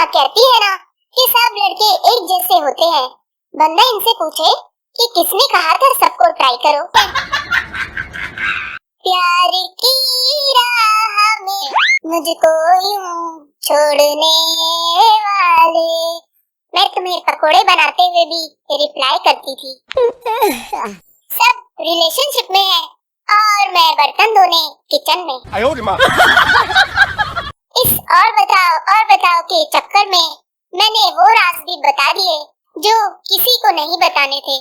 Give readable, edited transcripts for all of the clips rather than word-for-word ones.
माँ कहती है ना कि सब लड़के एक जैसे होते हैं। बंदा इनसे पूछे कि किसने कहा था सबको ट्राई करो। प्यार की राह में मुझको यूं छोड़ने वाले, मैं तुम्हें पकोड़े बनाते हुए भी रिप्लाई करती थी। सब रिलेशनशिप में है और मैं बर्तन धोने किचन में। इस और बताओ के चक्कर में मैंने वो राज भी बता दिए जो किसी को नहीं बताने थे।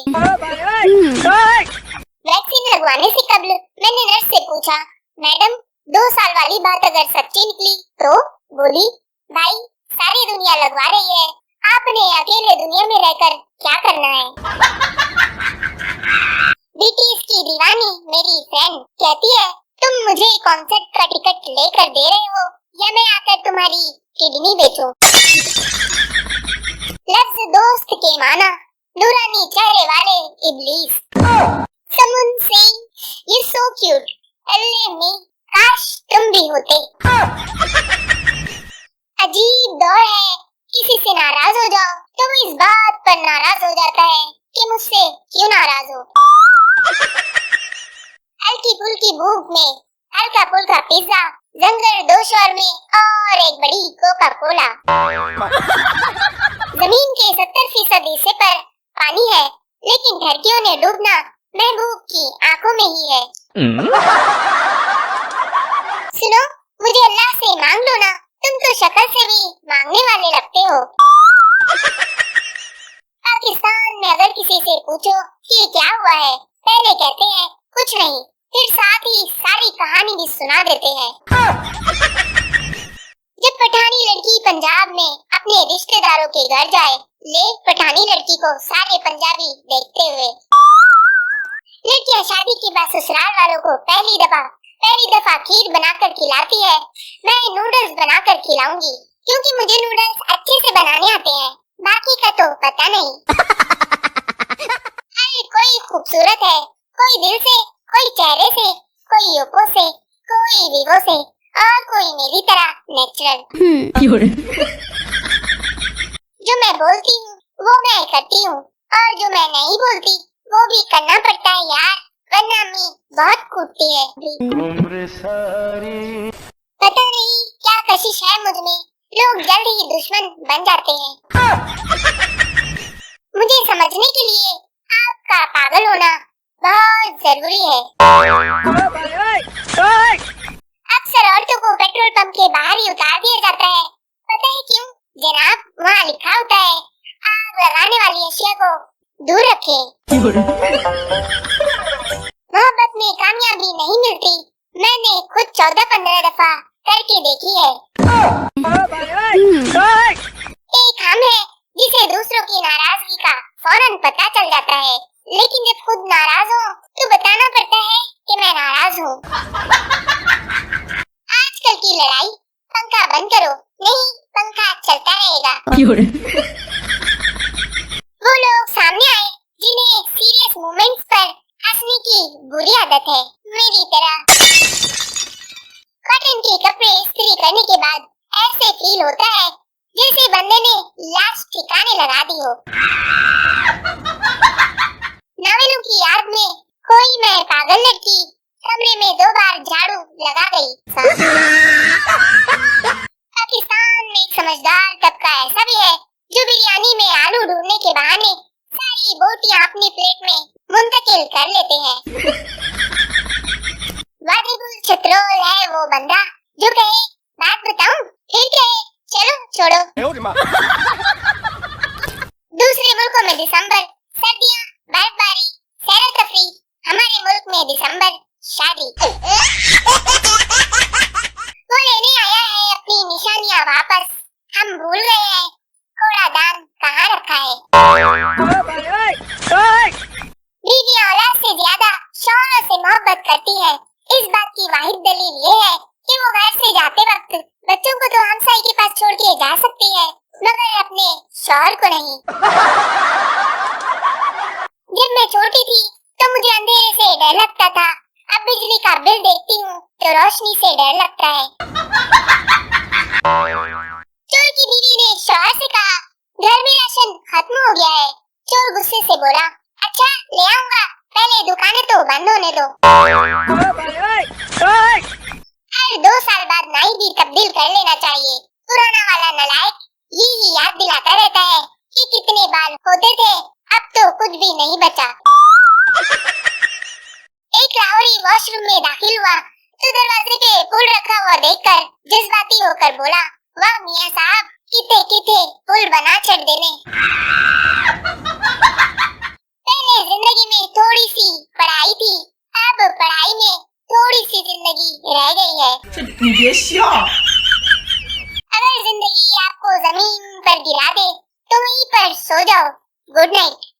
वैक्सीन लगवाने से कबल मैंने नर्स से पूछा, मैडम 2 साल वाली बात अगर सच्ची निकली तो? बोली, भाई सारी दुनिया लगवा रही है, आपने अकेले दुनिया में रहकर क्या करना है। बीटीएस की दीवानी मेरी फ्रेंड कहती है, तुम मुझे कॉन्सर्ट का टिकट लेकर दे रहे हो या मैं आकर तुम्हारी किडनी बेचूं? लफ्ज दोस्त के माना नूरानी चेहरे वाले इब्लीस। Someone saying you're so cute, अल्ले में काश तुम भी होते। अजीब दौर है, किसी से नाराज हो जाओ तो वो इस बात पर नाराज हो जाता है कि मुझसे क्यों नाराज हो। हल्की फुल्की भूख में हल्का फुल्का पिज्जा, जंगर 2 शौर में और एक बड़ी कोका कोला। जमीन के 70% हिस्से पर पानी है, लेकिन धरतियों ने डूबना महबूब की आंखों में ही है। सुनो, मुझे अल्लाह से मांग लो ना, तुम तो शक्ल से भी मांगने वाले लगते हो। पाकिस्तान में अगर किसी से पूछो कि क्या हुआ है, पहले कहते हैं कुछ नहीं, फिर साथ ही सारी कहानी भी सुना देते हैं। जब पठानी लड़की पंजाब में अपने रिश्तेदारों के घर जाए, ले पठानी लड़की को सारे पंजाबी देखते हुए। लड़कियां शादी के बाद ससुराल वालों को पहली दफा खीर बनाकर खिलाती है। मैं नूडल्स बनाकर खिलाऊंगी क्योंकि मुझे नूडल्स अच्छे से बनाने आते हैं, बाकी का तो पता नहीं। हर कोई खूबसूरत है, कोई दिल से, कोई चेहरे से, कोई योको से, कोई वीवो से और कोई मेरी तरह नेचुरल। जो मैं बोलती हूँ वो मैं करती हूँ और जो मैं नहीं बोलती वो भी करना पड़ता है यार, वरना अम्मी बहुत कूटती है। पता नहीं क्या कशिश है मुझ में, लोग जल्द ही दुश्मन बन जाते हैं। मुझे समझने के लिए आपका पागल होना बहुत जरूरी है। अक्सर औरतों को पेट्रोल पंप के बाहर ही उतार दिया जाता है, पता है क्यों? जनाब, वहाँ लिखा होता है आग लगाने वाली अशिया को दूर रखें। मोहब्बत में कामयाबी नहीं मिलती, मैंने खुद 14-15 दफा करके देखी है। एक हम है जिसे दूसरों की नाराजगी का फौरन पता चल जाता है, लेकिन जब खुद नाराज हो तो बताना पड़ता है कि मैं नाराज हूँ। आजकल की लड़ाई पंखा बंद करो, नहीं पंखा चलता रहेगा। वो लोग सामने आए जिन्हें सीरियस मोमेंट्स पर हंसने की बुरी आदत है, मेरी तरह। कॉटन के कपड़े इस्त्री करने के बाद ऐसे फील होता है जैसे बंदे ने लाश ठिकाने लगा दी हो। नावलों की याद में कोई मैं पागल लड़की कमरे में 2 बार झाड़ू लगा गई। पाकिस्तान में एक समझदार तबका ऐसा भी है जो बिरयानी में आलू ढूंढने के बहाने सारी बोटियां अपनी प्लेट में मुंतकिल कर लेते हैं। वाजिबुल चतरोल है वो बंदा जो कहे बात बताऊं, फिर कहे चलो छोड़ो। दूसरे मुल्कों में दिसंबर सर्दियां, बर्फबारी, सैर तफरी, हमारे मुल्क में दिसंबर शादी। वो लेने आया है अपनी निशानियां वापस, हम भूल गए हैं कूड़ादान कहाँ रखा है। बीवियां औलाद से ज्यादा शौहरों से मोहब्बत करती है, इस बात की वाहिद दलील ये है कि वो घर से जाते वक्त बच्चों को तो हमसाई के पास छोड़ के जा सकती है, मगर अपने शौहर को नहीं। जब मैं छोटी थी तो मुझे अंधेरे से डर लगता था, अब बिजली का बिल देखती हूँ तो रोशनी से डर लगता है। चोर की बीवी ने शौहर घर में राशन खत्म हो गया है। चोर गुस्से से बोला, अच्छा ले आऊंगा, पहले दुकानें तो बंद होने दो। हर 2 साल बाद नाई भी तब्दील कर लेना चाहिए। पुराना वाला नालायक यही याद दिलाता रहता है कि कितने बाल होते थे, अब तो कुछ भी नहीं बचा। एक लाहौरी वॉशरूम में दाखिल हुआ तो दरवाजे पे फूल रखा हुआ देखकर जज्बाती होकर बोला, वाह मियां साहब, किथे किथे फूल बना छड़ देने। पहले जिंदगी में थोड़ी सी पढ़ाई थी, अब पढ़ाई में थोड़ी सी जिंदगी रह गई है। अगर जिंदगी आपको जमीन पर गिरा दे तो वहीं पर सो जाओ। Good night.